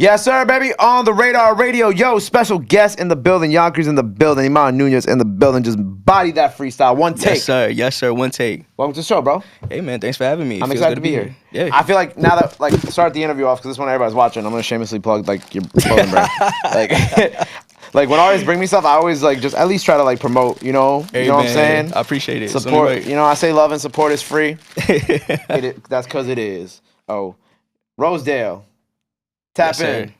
Yes, sir, baby. On the Radar Radio. Yo, special guest in the building. Yonkers in the building. Iman Nunez in the building. Just body that freestyle. One take. Yes, sir. Yes, sir. One take. Welcome to the show, bro. Hey, man. Thanks for having me. I'm excited to be here. Yeah. I feel like now that, like, start the interview off, because this one everybody's watching, I'm going to shamelessly plug, like, your clothing brand. Like, when artists bring me stuff, I always, like, just at least try to, like, promote, you know? Hey, you know man, what I'm saying? I appreciate it. Support. You know, I say love and support is free. That's because it is. Oh. Rosedale. Tap Yes, in.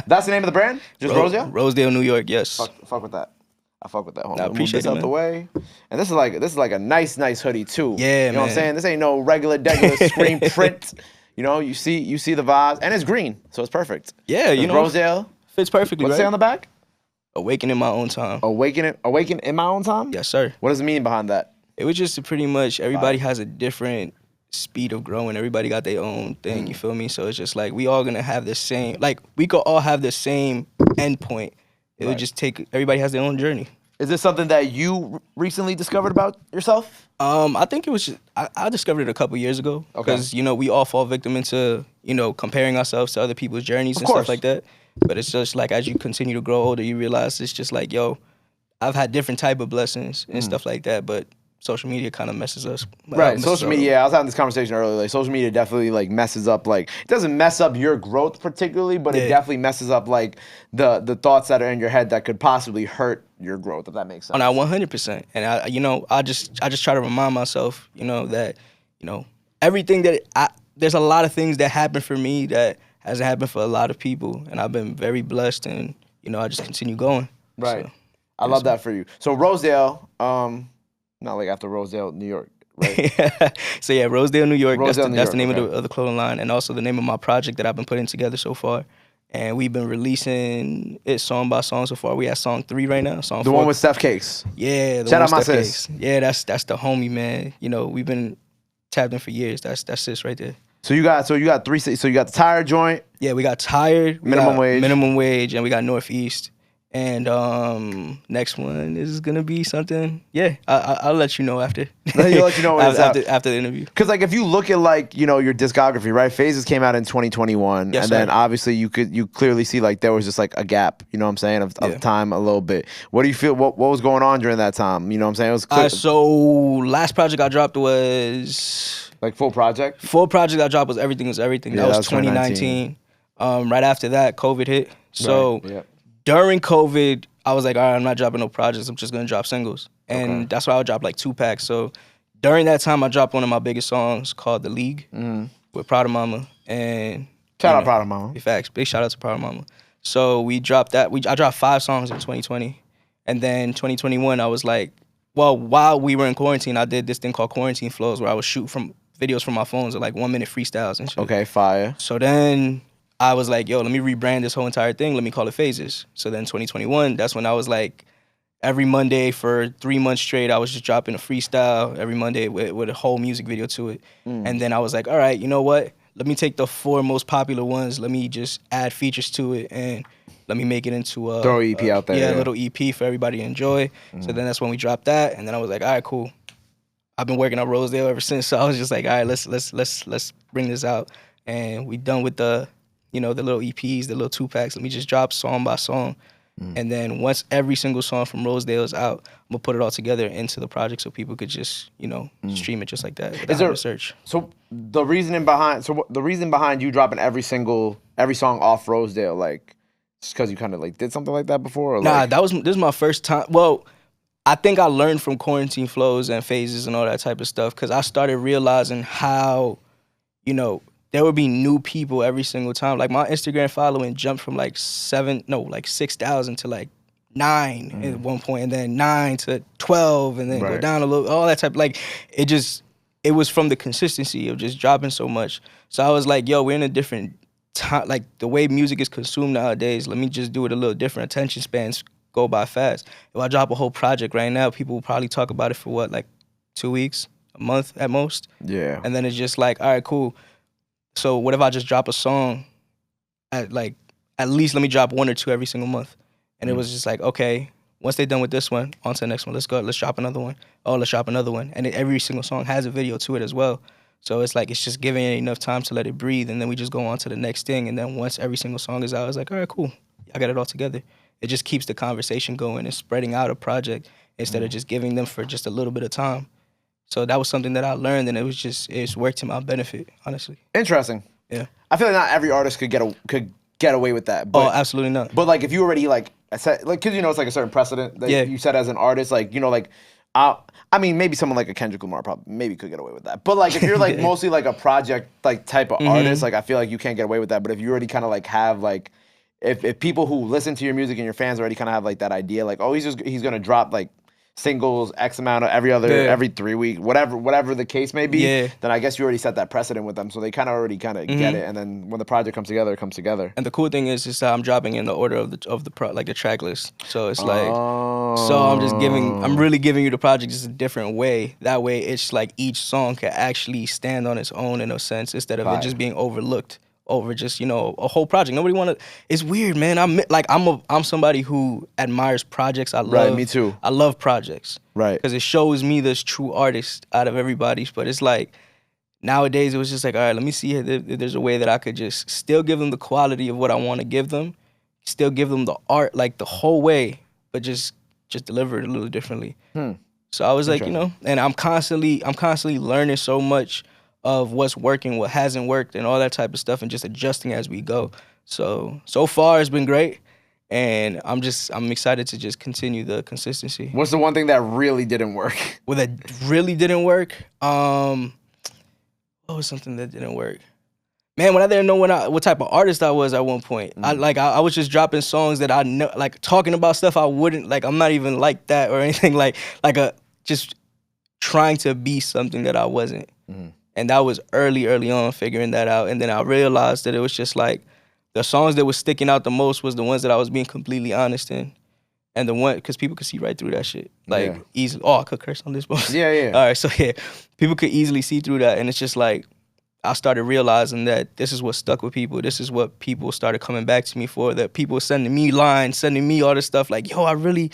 That's the name of the brand? Just Rosedale? Rosedale, New York, yes. Fuck with that. I fuck with that. Hold I on. appreciate Move this it, out man. the way. And this is like a nice hoodie too. Yeah, you know what I'm man. saying? This ain't no regular screen print. You know, you see the vibes, and it's green, so it's perfect. Yeah, you know. Rosedale Fits perfectly, What's it right? say on the back? Awaken in my own time. Awaken in my own time? Yes, sir. What does it mean behind that? It was just pretty much everybody has a different speed of growing. Everybody got their own thing, you feel me? So it's just like we all gonna have the same, like we could all have the same end point. It would just take, everybody has their own journey. Is this something that you recently discovered about yourself? I think it was just, I discovered it a couple years ago. Okay. Because, you know, we all fall victim into, you know, comparing ourselves to other people's journeys and course. stuff like that. But it's just like as you continue to grow older, you realize it's just like, yo, I've had different type of blessings and stuff like that, but social media kind of messes us. Right, messes social us media. up. Yeah, I was having this conversation earlier. Like, social media definitely like messes up. Like, it doesn't mess up your growth particularly, but it Yeah. definitely messes up like the thoughts that are in your head that could possibly hurt your growth. If that makes sense. On that 100%. And I just try to remind myself, you know, that, you know, everything that there's a lot of things that happen for me that hasn't happened for a lot of people, and I've been very blessed, and you know, I just continue going. Right. So, I love that for you. So Rosedale, not like after Rosedale, New York, right? so yeah, Rosedale, New York. Rosedale, That's New the York, name okay. of the clothing line, and also the name of my project that I've been putting together so far. And we've been releasing it song by song so far. We at song 3 right now. Song The 4. one with Steph Cakes. Yeah, the Shout one out my with Steph sis. Cakes. Yeah, that's the homie, man. You know, we've been tapped in for years. That's sis right there. So you got 3. So you got the tire joint. Yeah, we got Tired, we Minimum got Wage. Minimum Wage, and we got Northeast. And next one is gonna be something. Yeah, I'll let you know after. You'll let you know when it's out. after the interview. Because like if you look at like your discography, right? Phases came out in 2021, Yes, and then sir. obviously you clearly see like there was just like a gap. You know what I'm saying of Yeah. time a little bit. What do you feel? What was going on during that time? You know what I'm saying? It was clear, So last project I dropped was like full project. full project I dropped was Everything Was Everything. Yeah, That that was was 2019. Right after that, COVID hit. So Right, yeah. during COVID, I was like, all right, I'm not dropping no projects. I'm just gonna drop singles, and Okay. that's why I would drop like 2 packs. So during that time, I dropped one of my biggest songs called "The League" with Proud of Mama, and Shout out Proud of Mama. Facts. Big shout out to Proud of Mama. So we dropped that. I dropped 5 songs in 2020, and then 2021, I was like, well, while we were in quarantine, I did this thing called Quarantine Flows, where I would shoot from videos from my phones of like 1-minute freestyles and shit. Okay, fire. So then I was like, yo, let me rebrand this whole entire thing. Let me call it Phases. So then 2021, that's when I was like, every Monday for 3 months straight, I was just dropping a freestyle every Monday with a whole music video to it. And then I was like, all right, you know what? Let me take the 4 most popular ones. Let me just add features to it and let me make it into a... Throw an EP out there, Yeah, yeah. a little EP for everybody to enjoy. So then that's when we dropped that. And then I was like, all right, cool. I've been working on Rosedale ever since. So I was just like, all right, let's bring this out. And we done with the little EPs, the little 2 packs. Let me just drop song by song. And then once every single song from Rosedale is out, I'm gonna put it all together into the project so people could just, stream it just like that without having to search. So the reasoning behind you dropping every song off Rosedale, like, just because you kind of like did something like that before? Or Nah, like, this was my first time. Well, I think I learned from Quarantine Flows and Phases and all that type of stuff because I started realizing how, there would be new people every single time. Like my Instagram following jumped from like 6,000 to like 9 at one point, and then 9 to 12, and then go Right. down a little, all that type. Like it was from the consistency of just dropping so much. So I was like, yo, we're in a different time. Like the way music is consumed nowadays, let me just do it a little different. Attention spans go by fast. If I drop a whole project right now, people will probably talk about it for what, like 2 weeks, a month at most. yeah. And then it's just like, all right, cool. So what if I just drop a song at least let me drop 1 or 2 every single month? And it was just like, okay, once they're done with this one, on to the next one. Let's go. Let's drop another one. Oh, let's drop another one. And every single song has a video to it as well. So it's like it's just giving it enough time to let it breathe, and then we just go on to the next thing. And then once every single song is out, it's like, all right, cool, I got it all together. It just keeps the conversation going and spreading out a project instead of just giving them for just a little bit of time. So that was something that I learned, and it's worked to my benefit, honestly. Interesting. Yeah. I feel like not every artist could get away with that. But, Oh, absolutely not. But like if you already like I said, like because it's like a certain precedent that you set as an artist, like like. I mean, maybe someone like a Kendrick Lamar probably maybe could get away with that. But like if you're like mostly like a project like type of artist, like I feel like you can't get away with that. But if you already kind of like have like if people who listen to your music and your fans already kind of have like that idea, like oh he's gonna drop like singles X amount of every 3 weeks, whatever the case may be, then I guess you already set that precedent with them, so they already get it, and then when the project comes together, it comes together. And the cool thing is that I'm dropping in the order of the track list, so it's like, so I'm really giving you the project just a different way. That way, it's like each song can actually stand on its own in a sense, instead of it just being overlooked over just a whole project. Nobody want to. It's weird, man. I'm somebody who admires projects. I love. Right, me too. I love projects. Right. Because it shows me this true artist out of everybody. But it's like nowadays it was just like, all right, let me see if there's a way that I could just still give them the quality of what I want to give them, still give them the art like the whole way, but just deliver it a little differently. So I was like, and I'm constantly learning so much of what's working, what hasn't worked, and all that type of stuff, and just adjusting as we go. So far it's been great, and I'm excited to just continue the consistency. What's the one thing that really didn't work? Well, that really didn't work? What was something that didn't work? Man, when I didn't know what type of artist I was at one point, I was just dropping songs that I know, like talking about stuff I wouldn't, like I'm not even like that or anything, just trying to be something that I wasn't. And that was early on figuring that out. And then I realized that it was just like the songs that was sticking out the most was the ones that I was being completely honest in. And the one, because people could see right through that shit. Easily. Oh, I could curse on this post. Yeah. All right, so people could easily see through that. And it's just like, I started realizing that this is what stuck with people. This is what people started coming back to me for. That people were sending me lines, sending me all this stuff like, yo, I really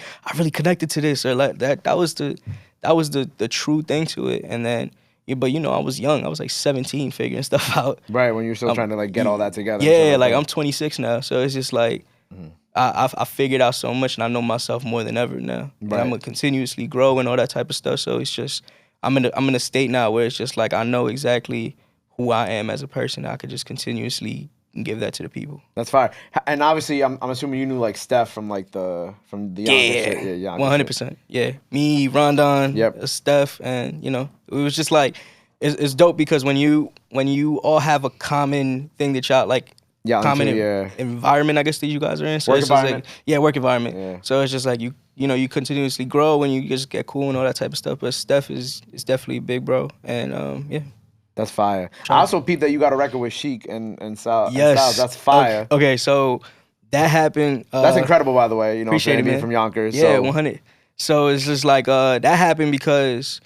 connected to this, or like that. That was the true thing to it. And then, but I was young. I was like 17 figuring stuff out. Right, when you're still trying to like get all that together. Yeah, like I'm 26 now. So it's just like, I figured out so much, and I know myself more than ever now. Right. And I'm gonna continuously grow and all that type of stuff. So it's just, I'm in a state now where it's just like I know exactly who I am as a person. I could just continuously give that to the people. That's fire. And obviously, I'm assuming you knew like Steph from the Yonkers shit. Yeah, 100%. Yeah, me, Rondon, Steph, and it was just like it's dope because when you all have a common thing that y'all like. Yeah, common environment, I guess, that you guys are in. So work it's environment. Just like, work environment. Yeah. So it's just like you continuously grow and you just get cool and all that type of stuff. But Steph is definitely big, bro. And yeah. That's fire. I also peeped that you got a record with Sheek and Sal. Yes. And Sal. That's fire. Okay, so that happened. That's incredible, by the way. Appreciate it, man. From Yonkers. Yeah, 100. So it's just like that happened because.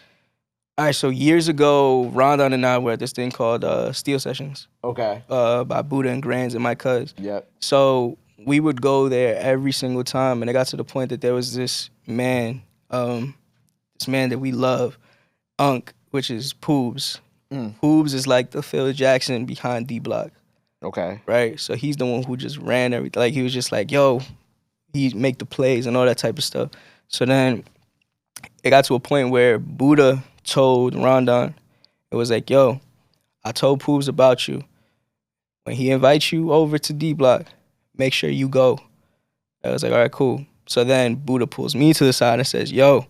All right, so years ago, Rondon and I were at this thing called Steel Sessions. Okay. By Buddha and Grands and my cuz. Yep. So we would go there every single time, and it got to the point that there was this man that we love, Unk, which is Poobs. Poobs is like the Phil Jackson behind D Block. Okay. Right? So he's the one who just ran everything. Like, he was just like, yo, he make the plays and all that type of stuff. So then it got to a point where Buddha told Rondon, it was like, yo, I told Poobs about you. When he invites you over to D Block, make sure you go. I was like, all right, cool. So then Buddha pulls me to the side and says, yo,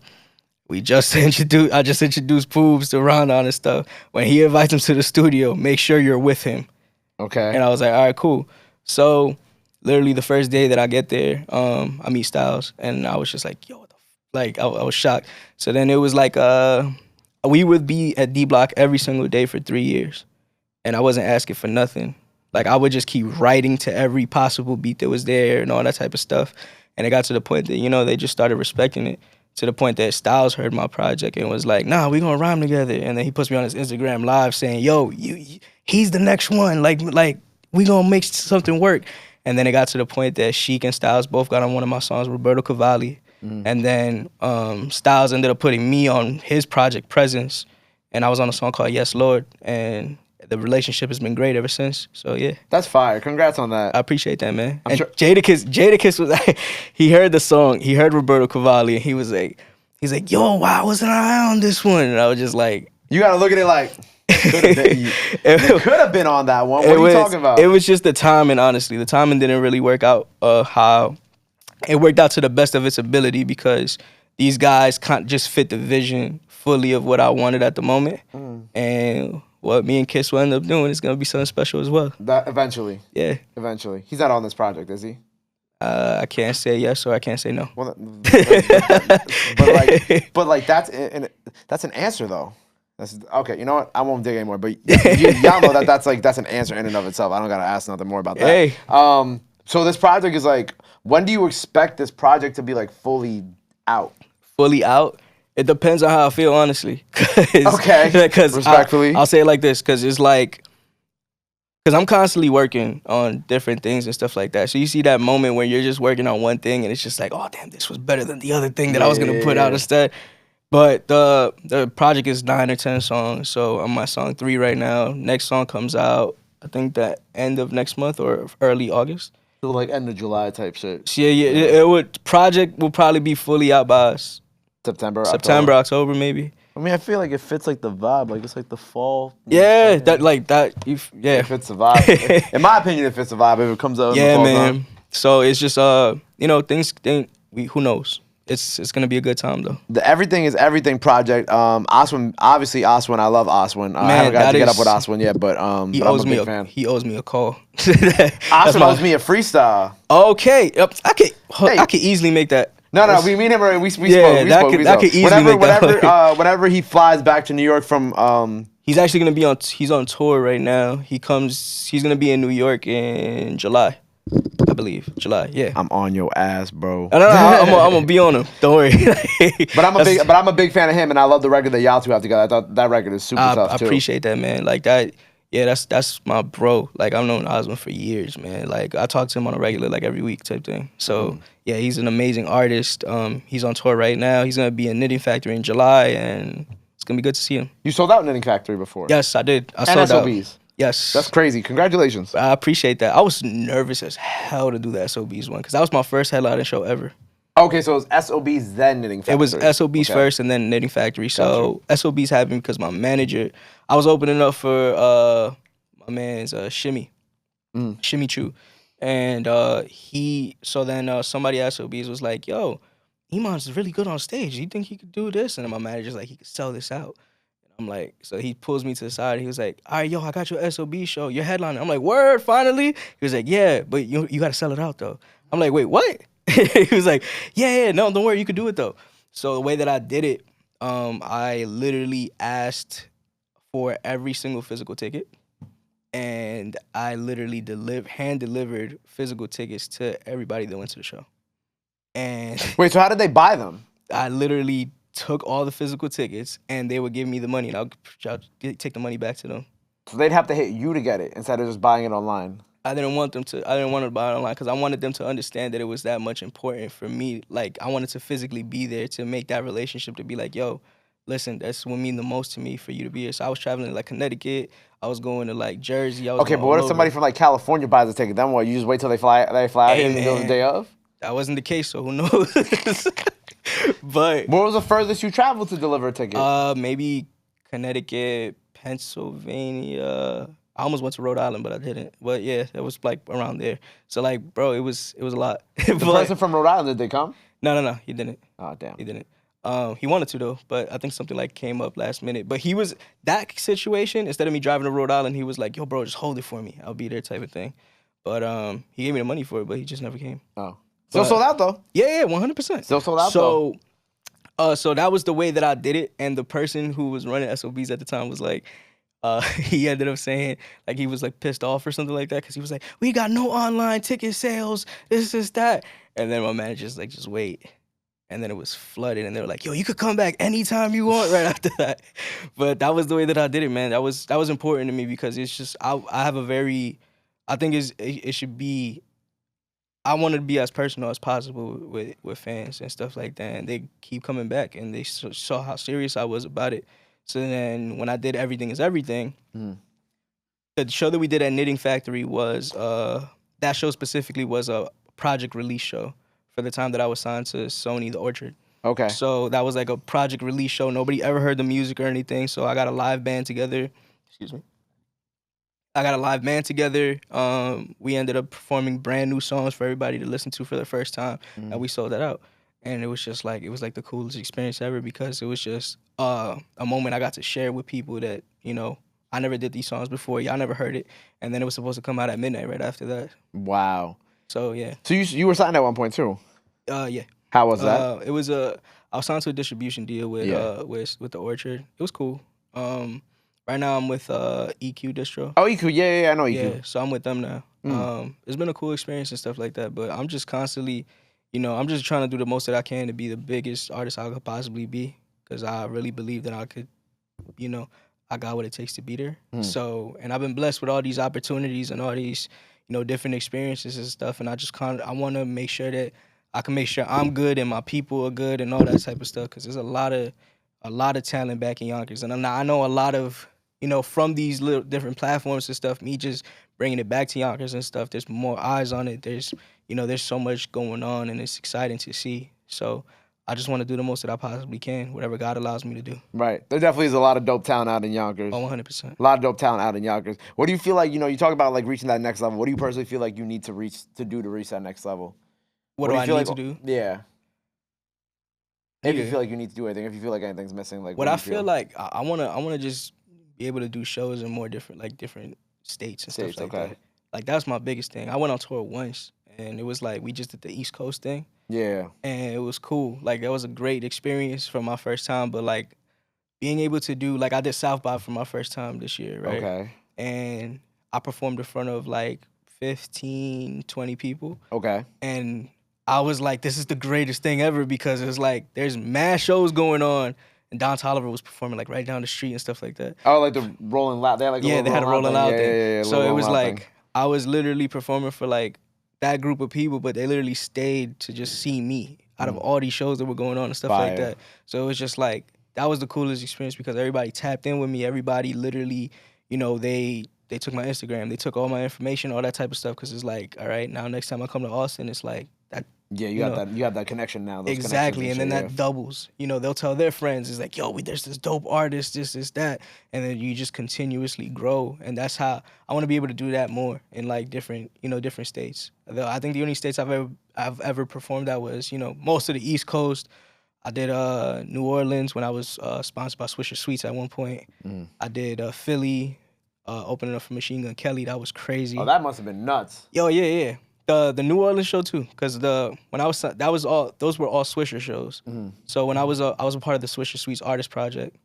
I just introduced Poobs to Rondon and stuff. When he invites him to the studio, make sure you're with him. Okay. And I was like, all right, cool. So literally the first day that I get there, I meet Styles, and I was just like, yo, what the like I was shocked. So then it was like we would be at D Block every single day for 3 years, and I wasn't asking for nothing. Like, I would just keep writing to every possible beat that was there and all that type of stuff. And it got to the point that, they just started respecting it, to the point that Styles heard my project and was like, nah, we gonna rhyme together. And then he puts me on his Instagram live saying, yo, he's the next one. Like we gonna make something work. And then it got to the point that Sheek and Styles both got on one of my songs, Roberto Cavalli. And then Styles ended up putting me on his project, Presence. and I was on a song called Yes Lord, and the relationship has been great ever since. So yeah, that's fire. Congrats on that. I appreciate that, man. I'm and sure Jadakiss was he heard the song, he heard Roberto Cavalli, and he's like, yo, why wasn't I on this one? And I was just like, you gotta look at it like you could have been on that one. What are you talking about? It was just the timing, honestly. The timing didn't really work out how it worked out to the best of its ability, because these guys can't just fit the vision fully of what I wanted at the moment. And what me and Kiss will end up doing is gonna be something special as well. That eventually. Yeah. Eventually. He's not on this project, is he? I can't say yes or I can't say no. Well, but like that's an answer though. That's okay. You know what? I won't dig anymore. But y'all know that's an answer in and of itself. I don't gotta ask nothing more about that. Hey. So this project is like, when do you expect this project to be like fully out? Fully out? It depends on how I feel, honestly. Okay. Because respectfully, I'll say it like this, because it's like, because I'm constantly working on different things and stuff like that. So you see that moment when you're just working on one thing and it's just like, oh damn, this was better than the other thing that I was gonna put out instead. But the project is 9 or 10 songs, so I'm on song 3 right now. Next song comes out, I think that end of next month or early August. So like end of July type shit. So yeah. Project will probably be fully out by September, October maybe. I mean, I feel like it fits like the vibe, like it's like the fall. Yeah, that like that. It fits the vibe. In my opinion, it fits the vibe if it comes out. Yeah, man. So it's just who knows. It's gonna be a good time though. The Everything is Everything project. Oswin, obviously Oswin. I love Oswin. I haven't got to get up with Oswin yet, but he owes me a fan. He owes me a call. Oswin owes me a freestyle. Okay, I could easily make that. No, we mean him already. We spoke. I could easily make that. Whenever he flies back to New York from he's actually gonna be on tour right now. He's gonna be in New York in July. I believe July. Yeah. I'm on your ass, bro. No, I'm gonna be on him. Don't worry. But I'm a big fan of him, and I love the record that y'all two have together. I thought that record is super tough too. I appreciate that, man. Like that. Yeah, that's my bro. Like I've known Oswin for years, man. Like I talk to him on a regular, like every week type thing. So yeah, he's an amazing artist. He's on tour right now. He's gonna be in Knitting Factory in July, and it's gonna be good to see him. You sold out Knitting Factory before? Yes, I did. I sold SOBs. Out. Yes. That's crazy. Congratulations. I appreciate that. I was nervous as hell to do the SOBs one, because that was my first headlining show ever. Okay, so it was SOBs then Knitting Factory. It was SOBs first and then Knitting Factory. So SOBs happened because my manager, I was opening up for my man's Shimmy Chu. And somebody at SOBs was like, yo, Iman's really good on stage. Do you think he could do this? And then my manager's like, he could sell this out. I'm like, so he pulls me to the side. He was like, all right, yo, I got your SOB show, your headliner. I'm like, word, finally? He was like, yeah, but you got to sell it out, though. I'm like, wait, what? He was like, yeah, no, don't worry, you can do it, though. So the way that I did it, I literally asked for every single physical ticket, and I literally hand-delivered physical tickets to everybody that went to the show. And wait, so how did they buy them? I literally took all the physical tickets, and they would give me the money, and I'll take the money back to them. So they'd have to hit you to get it instead of just buying it online. I didn't want them to buy it online, because I wanted them to understand that it was that much important for me. Like, I wanted to physically be there to make that relationship, to be like, yo, listen, that's what mean the most to me for you to be here. So I was traveling to like Connecticut. I was going to like Jersey. Okay, but what if somebody from like California buys a ticket? Then what? You just wait till they fly out here and go the day of? That wasn't the case, so who knows? But what was the furthest you traveled to deliver a ticket? Maybe Connecticut, Pennsylvania. I almost went to Rhode Island, but I didn't. But yeah, it was like around there. So like, bro, it was a lot. The person from Rhode Island, did they come? No, he didn't. Oh damn, he didn't. He wanted to though, but I think something like came up last minute. But he was that situation. Instead of me driving to Rhode Island, he was like, "Yo, bro, just hold it for me. I'll be there," type of thing. But he gave me the money for it, but he just never came. Oh. Still sold out though. Yeah, 100%. Still sold out though. So that was the way that I did it, and the person who was running SOBs at the time was like, he ended up saying like he was like pissed off or something like that, because he was like, "We got no online ticket sales, this, that," and then my manager's like, "Just wait," and then it was flooded, and they were like, "Yo, you could come back anytime you want," right after that. But that was the way that I did it, man. That was important to me, because it's just I have a very, I think it should be. I wanted to be as personal as possible with fans and stuff like that, and they keep coming back, and they saw how serious I was about it. So then when I did Everything Is Everything, the show that we did at Knitting Factory was, that show specifically was a project release show for the time that I was signed to Sony, The Orchard. Okay. So that was like a project release show. Nobody ever heard the music or anything. So I got a live band together. Excuse me. I got a live band together. We ended up performing brand new songs for everybody to listen to for the first time, and we sold that out. And it was just like, it was like the coolest experience ever because it was just a moment I got to share with people that, you know, I never did these songs before. Y'all never heard it. And then it was supposed to come out at midnight right after that. Wow. So, yeah. So you were signed at one point, too? Yeah. How was that? It was I was signed to a distribution deal with The Orchard. It was cool. Right now I'm with EQ Distro. Oh, EQ, yeah, I know EQ. Yeah, so I'm with them now. It's been a cool experience and stuff like that, but I'm just constantly, you know, I'm just trying to do the most that I can to be the biggest artist I could possibly be, because I really believe that I could, you know, I got what it takes to be there. So, and I've been blessed with all these opportunities and all these, you know, different experiences and stuff, and I just I want to make sure that I can make sure I'm good and my people are good and all that type of stuff, because there's a lot of talent back in Yonkers, and I know a lot of, you know, from these little different platforms and stuff, me just bringing it back to Yonkers and stuff, there's more eyes on it. There's, you know, there's so much going on, and it's exciting to see. So I just want to do the most that I possibly can, whatever God allows me to do. Right. There definitely is a lot of dope talent out in Yonkers. Oh, 100%. A lot of dope talent out in Yonkers. What do you feel like, you know, you talk about like reaching that next level. What do you personally feel like you need to reach that next level? What do I need to do? Yeah. If you feel like you need to do anything, if you feel like anything's missing, like what I feel like I wanna just be able to do shows in more different states and stuff like that. Like that's my biggest thing. I went on tour once, and it was like we just did the East Coast thing. Yeah. And it was cool. Like that was a great experience for my first time. But like being able to do, like I did South by for my first time this year, right? Okay. And I performed in front of like 15, 20 people. Okay. And I was like, this is the greatest thing ever, because it was like there's mad shows going on, and Don Toliver was performing like right down the street and stuff like that. Oh, like the Rolling Loud. They had like they had a Rolling Loud thing. Yeah, so it was like I was literally performing for like that group of people, but they literally stayed to just see me out of all these shows that were going on and stuff like that. So it was just like, that was the coolest experience, because everybody tapped in with me. Everybody literally, you know, they took my Instagram, they took all my information, all that type of stuff, because it's like, all right, now next time I come to Austin, it's like that. Yeah, you have that connection now. Exactly, and then that doubles. You know, they'll tell their friends, it's like, yo, there's this dope artist, this, that, and then you just continuously grow, and that's how I want to be able to do that more in like different states. I think the only states I've ever performed at was, you know, most of the East Coast. I did New Orleans when I was sponsored by Swisher Sweets at one point. I did Philly, opening up for Machine Gun Kelly. That was crazy. Oh, that must have been nuts. Yo, yeah. The New Orleans show too, because those were all Swisher shows. So when I was a part of the Swisher Sweets Artist Project.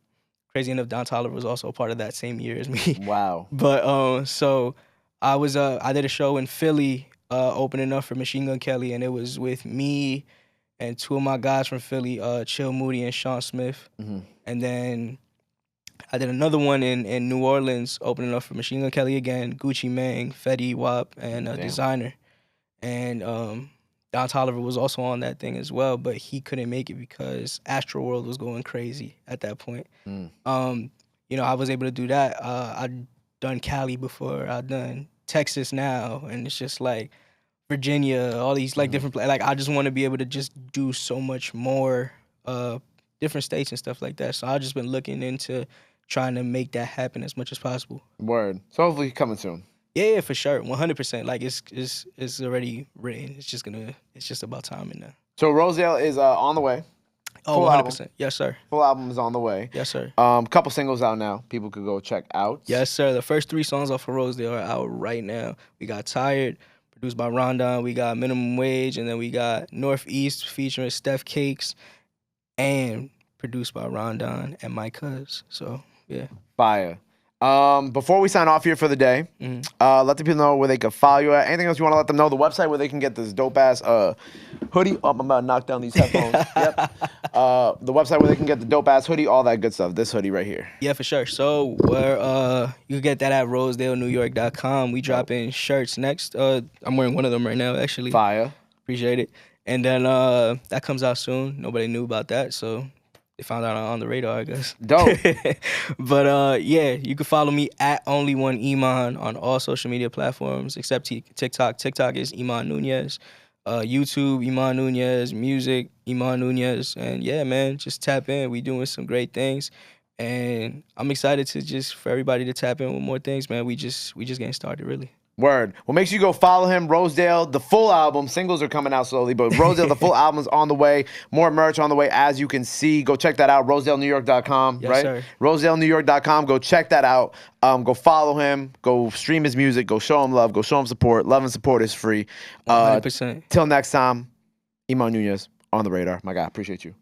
Crazy enough, Don Toliver was also a part of that same year as me. Wow. But so I did a show in Philly, opening up for Machine Gun Kelly, and it was with me and two of my guys from Philly, Chill Moody and Sean Smith. And then I did another one in New Orleans, opening up for Machine Gun Kelly again, Gucci Mane, Fetty Wap, and Designer. And Don Toliver was also on that thing as well, but he couldn't make it because Astroworld was going crazy at that point. You know, I was able to do that. I'd done Cali before, I'd done Texas now, and it's just like Virginia, all these like different places. Like I just want to be able to just do so much more different states and stuff like that. So I've just been looking into trying to make that happen as much as possible. Word. So hopefully coming soon. Yeah, for sure, 100%. Like it's already written. It's just about timing now. So Rosedale is on the way. Oh, 100%. Album. Yes, sir. Full album is on the way. Yes, sir. Couple singles out now. People could go check out. Yes, sir. The first 3 songs off of Rosedale are out right now. We got Tired, produced by Rondon. We got Minimum Wage, and then we got Northeast featuring Steph Cakes, and produced by Rondon and my cuz. So yeah. Fire. Before we sign off here for the day, let the people know where they can follow you at. Anything else you want to let them know? The website where they can get this dope ass hoodie. Oh, I'm about to knock down these headphones. Yep. The website where they can get the dope ass hoodie, all that good stuff. This hoodie right here. Yeah, for sure. So you can get that at RosedaleNewYork.com. We drop in shirts next. I'm wearing one of them right now, actually. Fire. Appreciate it. And then that comes out soon. Nobody knew about that, so They found out on the radar, I guess. Dope. But yeah, you can follow me at Only One Iman on all social media platforms except TikTok. TikTok is Iman Nunez. YouTube, Iman Nunez. Music, Iman Nunez. And yeah, man, just tap in. We doing some great things. And I'm excited for everybody to tap in with more things, man. We just getting started, really. Word. Well, make sure you go follow him, Rosedale. The full album, singles are coming out slowly, but Rosedale, the full album is on the way. More merch on the way, as you can see. Go check that out, RosedaleNewYork.com, Yes, right? sir. RosedaleNewYork.com. Go check that out. Go follow him. Go stream his music. Go show him love. Go show him support. Love and support is free. 100%. Till next time, Iman Nunez on the radar. My guy, appreciate you.